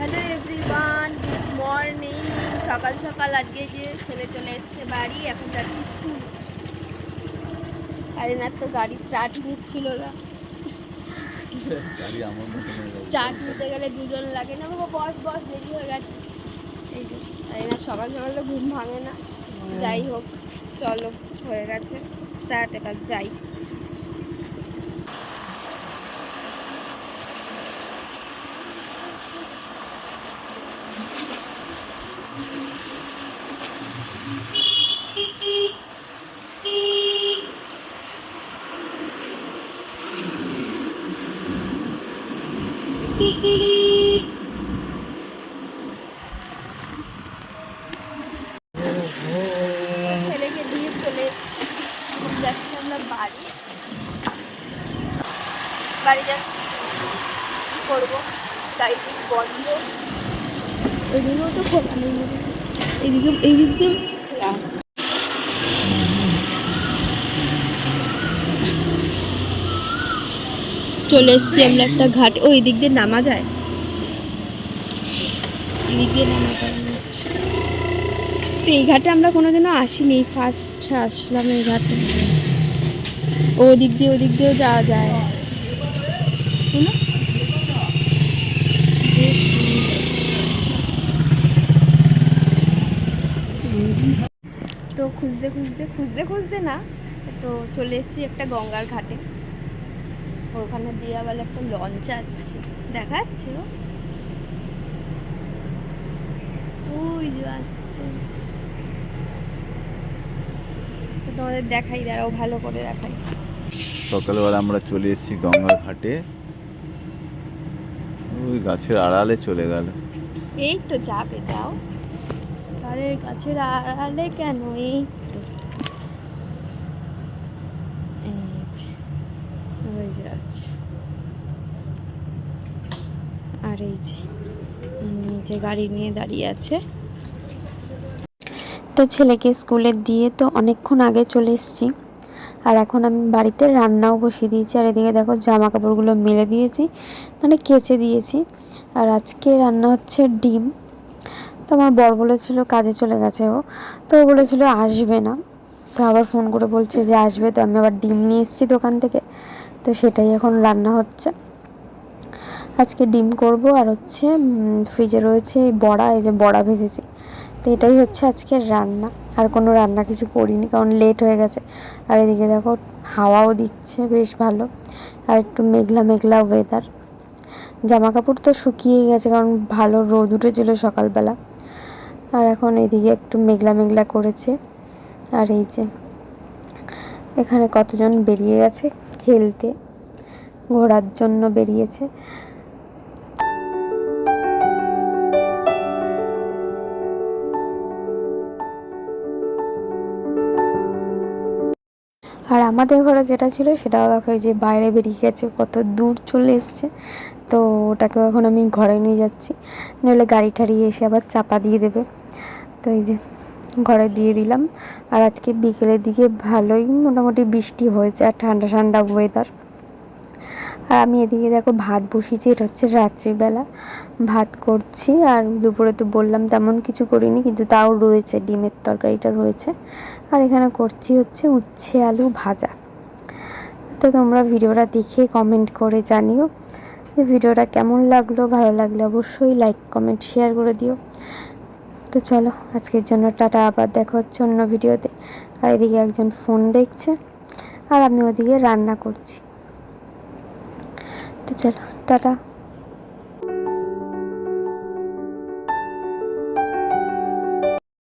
Hello everyone, good morning. সকাল সকাল আজকে যে ছেলে চলে এসছে বাড়ি, এখন যাচ্ছি স্কুল। আর এনার তো গাড়ি স্টার্টই নিচ্ছিল না। স্টার্ট নিতে গেলে দুজন লাগে না বাবা, বস বস দেরি হয়ে গেছে। এই যে আর এনার সকাল সকাল তো ঘুম ভাঙে না। যাই হোক, চলো হয়ে গেছে স্টার্ট, এবার যাই। ছেলেকে দিয়ে চলে এসছি, যাচ্ছি আমরা বাড়ি। বাড়ি যাচ্ছি, কী করবো, তাই বন্ধ। এদিকেও তো খোলা নেই, এই দিক দিয়ে খোলা আছে। চলে এসছি আমরা একটা ঘাট, ওই দিক দিয়ে নামা যায়, এদিক দিয়ে নামা যায়। তো এই ঘাটে আমরা কোনোদিনও আসিনি, ফার্স্ট আসলাম এই ঘাটে। ওদিক দিয়েও যাওয়া যায়। তো খুঁজতে না, তো চলে এসেছি একটা গঙ্গার ঘাটে। ওখানে দিয়ে আবার একটা লঞ্চ আসছে, দেখা যাচ্ছে ওই যে আসছে। তোমাদের দেখাই, দাঁড়াও ভালো করে দেখাই। সকালবেলা আমরা চলে এসেছি গঙ্গার ঘাটে, ওই গাছের আড়ালে চলে গেল। এই তো যাবে, যাও। আরে গাছের আড়ালে কেন, এই তো ওই যে আছে। আর এই যে নিচে গাড়ি নিয়ে দাঁড়িয়ে আছে। তো ছেলেকে স্কুলে দিয়ে তো অনেকক্ষণ আগে চলে এসেছি। আর এখন আমি বাড়িতে রান্নাও বসিয়ে দিয়েছি। আর এদিকে দেখো জামা কাপড়গুলো মেলে দিয়েছি, মানে কেচে দিয়েছি। আর আজকে রান্না হচ্ছে ডিম। তো আমার বর বলেছিল কাজে চলে গেছে ও, তো ও বলেছিল আসবে না, তো আবার ফোন করে বলছে যে আসবে। তো আমি আবার ডিম নিয়ে এসেছি দোকান থেকে, তো সেটাই এখন রান্না হচ্ছে। আজকে ডিম করব, আর হচ্ছে ফ্রিজে রয়েছে বড়া, এই যে বড়া ভেজেছি। তো এটাই হচ্ছে আজকের রান্না, আর কোনো রান্না কিছু করিনি কারণ লেট হয়ে গেছে। আর এদিকে দেখো হাওয়াও দিচ্ছে বেশ ভালো, আর একটু মেঘলা মেঘলা ওয়েদার। জামা কাপড় তো শুকিয়ে গেছে কারণ ভালো রোদ উঠেছিল সকালবেলা। আর এখন এদিকে একটু মেঘলা মেঘলা করেছে। আর এই যে এখানে কতজন বেরিয়ে গেছে খেলতে, ঘোরার জন্য বেরিয়েছে। আর আমাদের ঘরে যেটা ছিল সেটাও দেখো যে বাইরে বেরিয়ে গেছে, কত দূর চলে এসছে। তো ওটাকেও এখন আমি ঘরে নিয়ে যাচ্ছি, নইলে গাড়ি ঠাড়ি এসে আবার চাপা দিয়ে দেবে। তো এই যে ঘরে দিয়ে দিলাম। আর আজকে বিকেলের দিকে ভালোই মোটামুটি বৃষ্টি হয়েছে, আর ঠান্ডা ঠান্ডা ওয়েদার। আর আমি এদিকে দেখো ভাত বসিয়েছি, এটা হচ্ছে রাত্রিবেলা ভাত করছি। আর দুপুরে তো বললাম তেমন কিছু করিনি, কিন্তু তাও রয়েছে, ডিমের তরকারিটা রয়েছে। আর এখানে করছি হচ্ছে উচ্ছে আলু ভাজা। তো তোমরা ভিডিওটা দেখে কমেন্ট করে জানিও যে ভিডিওটা কেমন লাগলো। ভালো লাগলে অবশ্যই লাইক কমেন্ট শেয়ার করে দিও। তো চলো আজকের জন্য টাটা, আবার দেখা হচ্ছে অন্য ভিডিওতে। আর এদিকে একজন ফোন দেখছে, আর আমি ওদিকে রান্না করছি। তো চলো টাটা।